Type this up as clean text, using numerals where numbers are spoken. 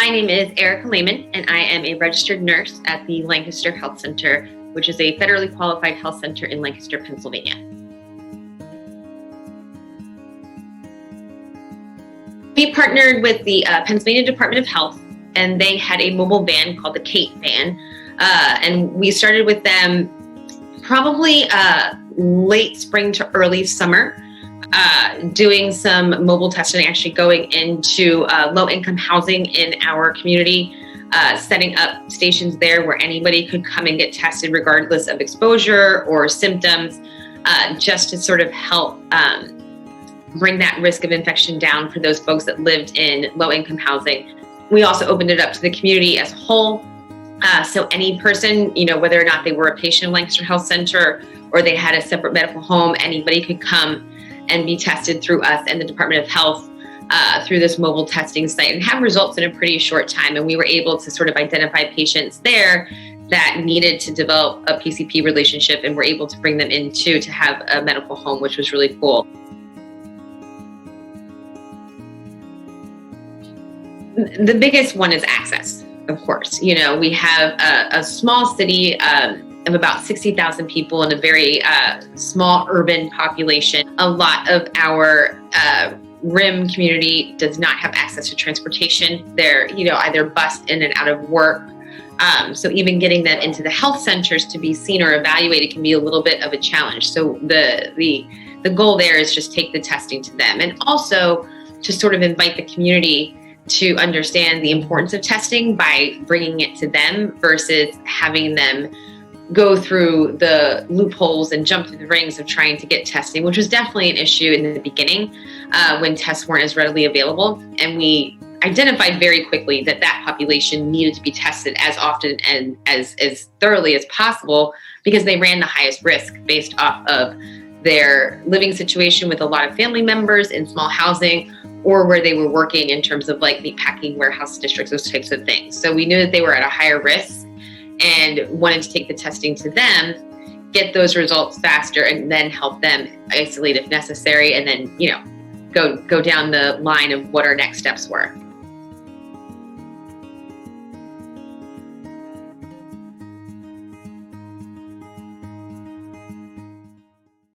My name is Erica Lehman, and I am a registered nurse at the Lancaster Health Center, which is a federally qualified health center in Lancaster, Pennsylvania. We partnered with the Pennsylvania Department of Health, and they had a mobile van called the Kate van. And we started with them probably late spring to early summer, doing some mobile testing, actually going into low-income housing in our community, setting up stations there where anybody could come and get tested regardless of exposure or symptoms, just to sort of help bring that risk of infection down for those folks that lived in low-income housing. We also opened it up to the community as a whole. So any person, whether or not they were a patient of Lancaster Health Center or they had a separate medical home, anybody could come and be tested through us and the Department of Health through this mobile testing site and have results in a pretty short time. And we were able to sort of identify patients there that needed to develop a PCP relationship, and we're able to bring them in too to have a medical home, which was really cool. The biggest one is access, of course. We have a small city of about 60,000 people in a very small urban population. A lot of our RIM community does not have access to transportation. They're, either bused in and out of work. So even getting them into the health centers to be seen or evaluated can be a little bit of a challenge. So the goal there is just take the testing to them, and also to sort of invite the community to understand the importance of testing by bringing it to them versus having them go through the loopholes and jump through the rings of trying to get testing, which was definitely an issue in the beginning when tests weren't as readily available. And we identified very quickly that population needed to be tested as often and as thoroughly as possible, because they ran the highest risk based off of their living situation with a lot of family members in small housing, or where they were working in terms of like meat packing warehouse districts, those types of things. So we knew that they were at a higher risk and wanted to take the testing to them, get those results faster, and then help them isolate if necessary, and then, go down the line of what our next steps were.